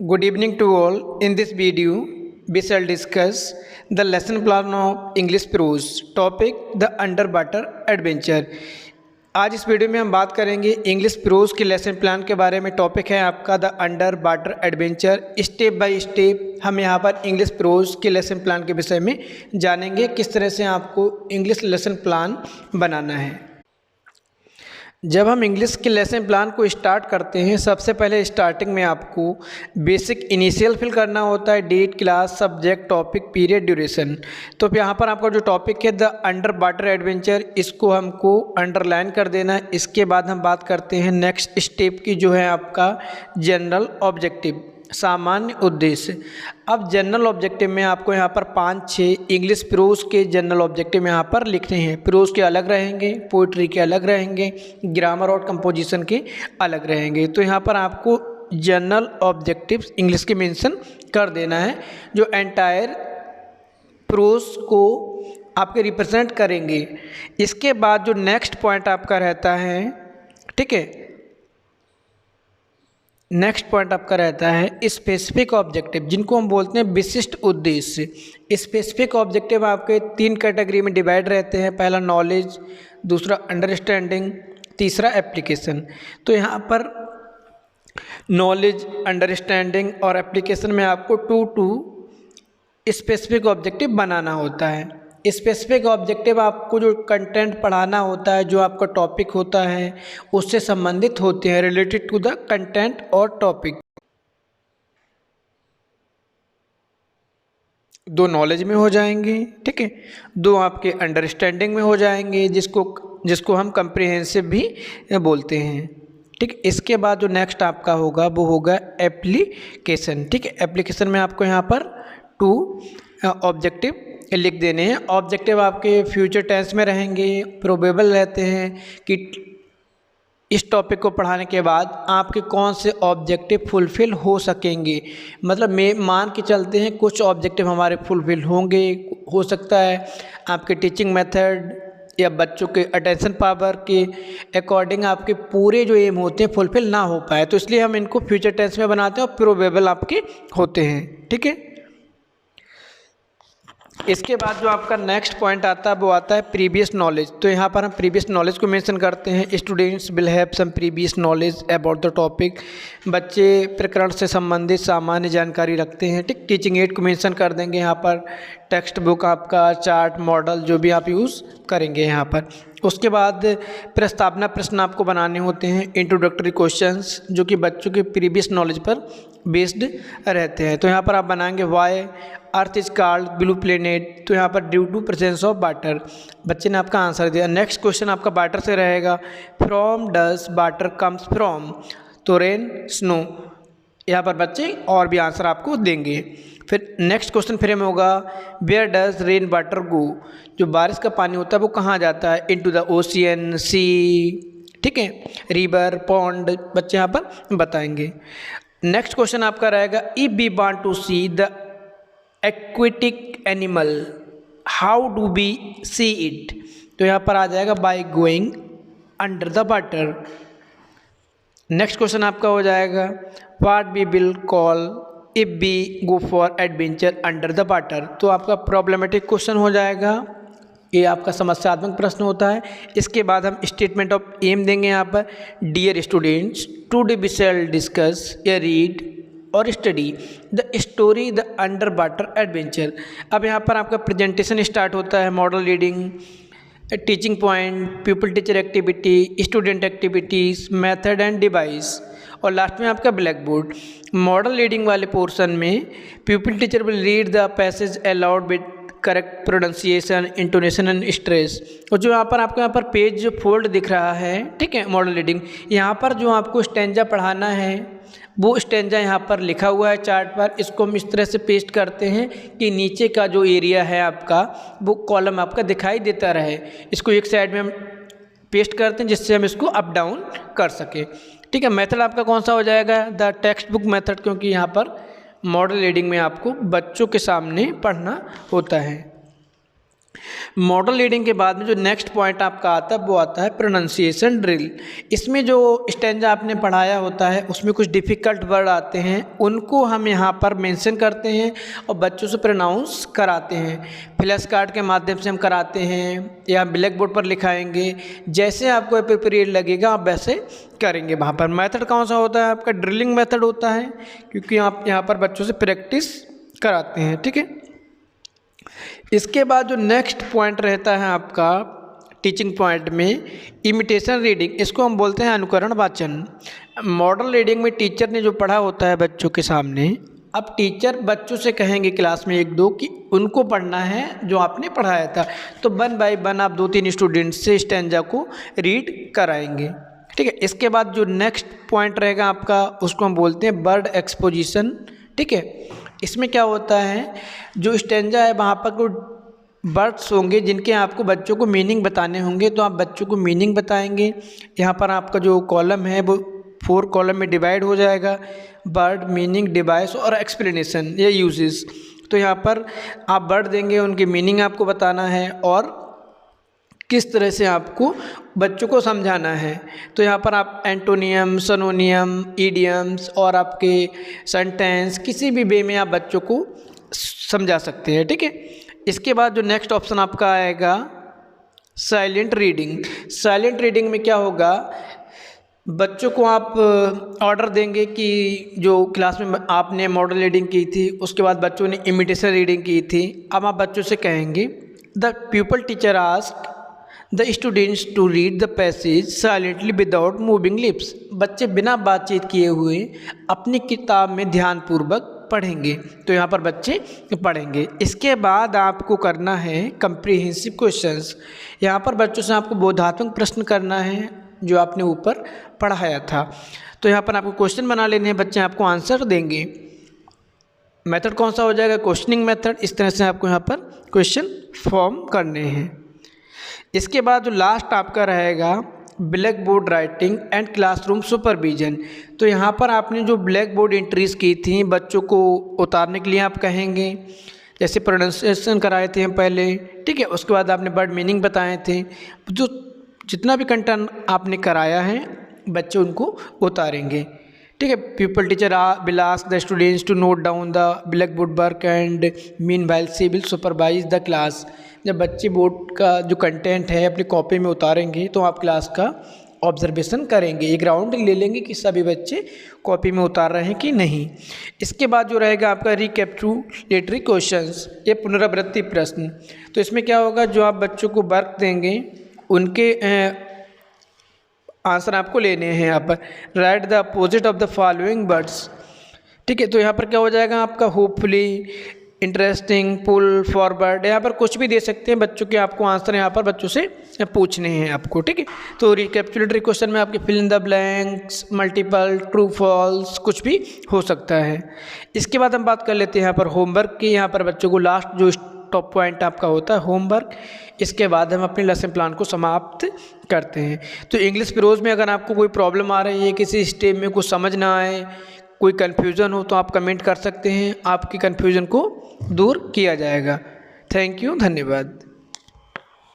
Good evening to all. In this video, we shall discuss the lesson plan of English Prose. Topic: the underwater adventure. आज इस video में हम बात करेंगे English pros के lesson plan के बारे में। टॉपिक है आपका the under water adventure. Step by step हम यहाँ पर इंग्लिश प्रोज के लेसन प्लान के विषय में जानेंगे, किस तरह से आपको इंग्लिश लेसन प्लान बनाना है। जब हम इंग्लिश के लेसन प्लान को स्टार्ट करते हैं, सबसे पहले स्टार्टिंग में आपको बेसिक इनिशियल फिल करना होता है, date, class, subject, topic, period, duration. तो यहाँ पर आपका जो टॉपिक है द अंडर वाटर एडवेंचर, इसको हमको अंडरलाइन कर देना है। इसके बाद हम बात करते हैं नेक्स्ट स्टेप की, जो है आपका जनरल ऑब्जेक्टिव, सामान्य उद्देश्य। अब जनरल ऑब्जेक्टिव में आपको यहाँ पर 5-6 इंग्लिश प्रोज के जनरल ऑब्जेक्टिव यहाँ पर लिखने हैं। प्रोज के अलग रहेंगे, पोइट्री के अलग रहेंगे, ग्रामर और कंपोजिशन के अलग रहेंगे। तो यहाँ पर आपको जनरल ऑब्जेक्टिव्स इंग्लिश के मेंशन कर देना है, जो एंटायर प्रोज को आपके रिप्रेजेंट करेंगे। इसके बाद जो नेक्स्ट पॉइंट आपका रहता है, ठीक है, नेक्स्ट पॉइंट आपका रहता है स्पेसिफिक ऑब्जेक्टिव, जिनको हम बोलते हैं विशिष्ट उद्देश्य। स्पेसिफिक ऑब्जेक्टिव आपके 3 कैटेगरी में डिवाइड रहते हैं। पहला नॉलेज, दूसरा अंडरस्टैंडिंग, तीसरा एप्लीकेशन। तो यहाँ पर नॉलेज, अंडरस्टैंडिंग और एप्लीकेशन में आपको 2 स्पेसिफिक ऑब्जेक्टिव बनाना होता है। स्पेसिफिक ऑब्जेक्टिव आपको जो कंटेंट पढ़ाना होता है, जो आपका टॉपिक होता है, उससे संबंधित होते हैं, रिलेटेड टू द कंटेंट और टॉपिक। 2 नॉलेज में हो जाएंगे, ठीक है, 2 आपके अंडरस्टैंडिंग में हो जाएंगे, जिसको हम कंप्रिहेंसिव भी बोलते हैं, ठीक। इसके बाद जो नेक्स्ट आपका होगा वो होगा एप्लीकेशन, ठीक है। एप्लीकेशन में आपको यहाँ पर 2 ऑब्जेक्टिव लिख देने हैं। ऑब्जेक्टिव आपके फ्यूचर टेंस में रहेंगे, प्रोबेबल रहते हैं कि इस टॉपिक को पढ़ाने के बाद आपके कौन से ऑब्जेक्टिव फुलफ़िल हो सकेंगे। मतलब मान के चलते हैं कुछ ऑब्जेक्टिव हमारे फुलफ़िल होंगे, हो सकता है आपके टीचिंग मेथड या बच्चों के अटेंशन पावर के अकॉर्डिंग आपके पूरे जो एम होते हैं फुलफ़िल ना हो पाए, तो इसलिए हम इनको फ्यूचर टेंस में बनाते हैं और प्रोबेबल आपके होते हैं, ठीक है। इसके बाद जो आपका नेक्स्ट पॉइंट आता है वो आता है प्रीवियस नॉलेज। तो यहाँ पर हम प्रीवियस नॉलेज को मेंशन करते हैं। Students will have some previous knowledge about the topic. बच्चे प्रकरण से संबंधित सामान्य जानकारी रखते हैं, ठीक। टीचिंग एड को मेंशन कर देंगे यहाँ पर। टेक्स्ट बुक आपका, चार्ट, मॉडल जो भी आप यूज़ करेंगे यहाँ पर। उसके बाद प्रस्तावना प्रश्न आपको बनाने होते हैं, इंट्रोडक्टरी क्वेश्चंस, जो कि बच्चों के प्रीवियस नॉलेज पर बेस्ड रहते हैं। तो यहाँ पर आप बनाएंगे why earth is called blue planet, तो यहाँ पर due to presence of water. बच्चे ने आपका आंसर दिया। नेक्स्ट क्वेश्चन आपका वाटर से रहेगा, from does water comes from, तो रेन, स्नो। यहाँ पर बच्चे और भी आंसर आपको देंगे। फिर नेक्स्ट क्वेश्चन फ्रेम होगा, where does rain water go, जो बारिश का पानी होता है वो कहाँ जाता है, इनटू द ओशियन, सी, ठीक है, रिवर, पॉन्ड, बच्चे यहाँ पर बताएंगे। नेक्स्ट क्वेश्चन आपका रहेगा, if we want to see the aquatic animal how do we see it, तो यहाँ पर आ जाएगा by going under the water. Next question आपका हो जाएगा, what we will call if we go for adventure under the water, तो आपका प्रॉब्लमेटिक क्वेश्चन हो जाएगा। ये आपका समस्यात्मक प्रश्न होता है। इसके बाद हम स्टेटमेंट ऑफ एम देंगे यहाँ पर, dear students today we shall discuss या रीड और study the story the under water adventure. अब यहाँ पर आपका प्रेजेंटेशन स्टार्ट होता है, model reading, teaching point, pupil teacher activity, student activities, method and device, और लास्ट में आपका ब्लैक बोर्ड। मॉडल रीडिंग वाले पोर्शन में pupil teacher will read the passage aloud with correct pronunciation, intonation and stress. और जो यहाँ पर आपको यहाँ पर पेज जो फोल्ड दिख रहा है, ठीक है, मॉडल रीडिंग, यहाँ पर जो आपको स्टेंजा पढ़ाना है वो स्टेंजा यहाँ पर लिखा हुआ है चार्ट पर। इसको हम इस तरह से पेस्ट करते हैं कि नीचे का जो एरिया है आपका वो कॉलम आपका दिखाई देता रहे। इसको एक साइड में हम पेस्ट करते हैं जिससे हम इसको अप डाउन कर सकें, ठीक है। मेथड आपका कौन सा हो जाएगा, द टेक्स्ट बुक मेथड, क्योंकि यहाँ पर मॉडल रीडिंग में आपको बच्चों के सामने पढ़ना होता है। मॉडल रीडिंग के बाद में जो नेक्स्ट पॉइंट आपका आता है वो आता है प्रोनाउंसिएशन ड्रिल। इसमें जो स्टैंजा आपने पढ़ाया होता है उसमें कुछ डिफ़िकल्ट वर्ड आते हैं, उनको हम यहाँ पर मेंशन करते हैं और बच्चों से प्रोनाउंस कराते हैं। फ्लैश कार्ड के माध्यम से हम कराते हैं या ब्लैक बोर्ड पर लिखाएंगे, जैसे आपको अप्रोप्रिएट लगेगा आप वैसे करेंगे। वहाँ पर मेथड कौन सा होता है आपका? ड्रिलिंग मेथड होता है, क्योंकि आप यहाँ पर बच्चों से प्रैक्टिस कराते हैं। ठीक है, इसके बाद जो नेक्स्ट पॉइंट रहता है आपका टीचिंग पॉइंट में इमिटेशन रीडिंग, इसको हम बोलते हैं अनुकरण वाचन। मॉडल रीडिंग में टीचर ने जो पढ़ा होता है बच्चों के सामने, अब टीचर बच्चों से कहेंगे क्लास में 1-2 कि उनको पढ़ना है जो आपने पढ़ाया था, तो 1 बाय 1 आप 2-3 स्टूडेंट्स से स्टैंजा को रीड कराएंगे। ठीक है, इसके बाद जो नेक्स्ट पॉइंट रहेगा आपका उसको हम बोलते हैं वर्ड एक्सपोजिशन। ठीक है, इसमें क्या होता है, जो स्टैंजा है वहाँ पर कुछ वर्ड्स होंगे जिनके आपको बच्चों को मीनिंग बताने होंगे, तो आप बच्चों को मीनिंग बताएंगे। यहाँ पर आपका जो कॉलम है वो 4 कॉलम में डिवाइड हो जाएगा, वर्ड, मीनिंग, डिवाइस और एक्सप्लेनेशन, ये यूजेस। तो यहाँ पर आप वर्ड देंगे, उनकी मीनिंग आपको बताना है और किस तरह से आपको बच्चों को समझाना है। तो यहाँ पर आप एंटोनियम, सिनोनियम, इडियम्स और आपके सेंटेंस किसी भी वे में आप बच्चों को समझा सकते हैं। ठीक है, इसके बाद जो नेक्स्ट ऑप्शन आपका आएगा साइलेंट रीडिंग। साइलेंट रीडिंग में क्या होगा, बच्चों को आप ऑर्डर देंगे कि जो क्लास में आपने मॉडल रीडिंग की थी उसके बाद बच्चों ने इमिटेशन रीडिंग की थी, अब आप बच्चों से कहेंगे the pupil teacher ask the students to read the passage silently without moving lips. बच्चे बिना बातचीत किए हुए अपनी किताब में ध्यानपूर्वक पढ़ेंगे, तो यहाँ पर बच्चे पढ़ेंगे। इसके बाद आपको करना है कंप्रीहेंसिव क्वेश्चंस। यहाँ पर बच्चों से आपको बोधात्मक प्रश्न करना है जो आपने ऊपर पढ़ाया था। तो यहाँ पर आपको क्वेश्चन बना लेने हैं, बच्चे आपको आंसर देंगे। मेथड कौन सा हो जाएगा? Questioning method. इस तरह से आपको यहाँ पर क्वेश्चन फॉर्म करने हैं। इसके बाद जो लास्ट आपका रहेगा black board writing and classroom supervision. तो यहाँ पर आपने जो ब्लैक बोर्ड एंट्रीज़ की थी बच्चों को उतारने के लिए आप कहेंगे, जैसे प्रोनाउंसिएशन कराए थे हम पहले। ठीक है, उसके बाद आपने वर्ड मीनिंग बताए थे। जो जितना भी कंटेंट आपने कराया है बच्चे उनको उतारेंगे। ठीक है, pupil teacher will ask the students to note down the black board work and meanwhile she will supervise the class. जब बच्चे बोर्ड का जो कंटेंट है अपनी कॉपी में उतारेंगे तो आप क्लास का ऑब्जर्वेशन करेंगे, एक राउंड ले लेंगे कि सभी बच्चे कॉपी में उतार रहे हैं कि नहीं। इसके बाद जो रहेगा आपका रिकैपिटुलेटरी क्वेश्चंस, ये पुनरावृत्ति प्रश्न। तो इसमें क्या होगा, जो आप बच्चों को वर्क देंगे उनके आंसर आपको लेने हैं। यहाँ पर right the opposite of the following words. ठीक है, तो यहाँ पर क्या हो जाएगा आपका होपफुली, इंटरेस्टिंग, पुल फॉरवर्ड, यहाँ पर कुछ भी दे सकते हैं बच्चों के, आपको आंसर यहाँ पर बच्चों से पूछने हैं आपको। ठीक है, तो रिकैपिटुलेटरी क्वेश्चन में आपके fill in the blanks, multiple, true false कुछ भी हो सकता है। इसके बाद हम बात कर लेते हैं यहाँ पर होमवर्क की। यहाँ पर बच्चों को लास्ट जो टॉप पॉइंट आपका होता है होमवर्क। इसके बाद हम अपने लेसन प्लान को समाप्त करते हैं। तो इंग्लिश प्रोज में अगर आपको कोई प्रॉब्लम आ रही है, किसी स्टेप में कुछ समझ ना आए, कोई कन्फ्यूज़न हो तो आप कमेंट कर सकते हैं, आपकी कन्फ्यूज़न को दूर किया जाएगा। थैंक यू, धन्यवाद।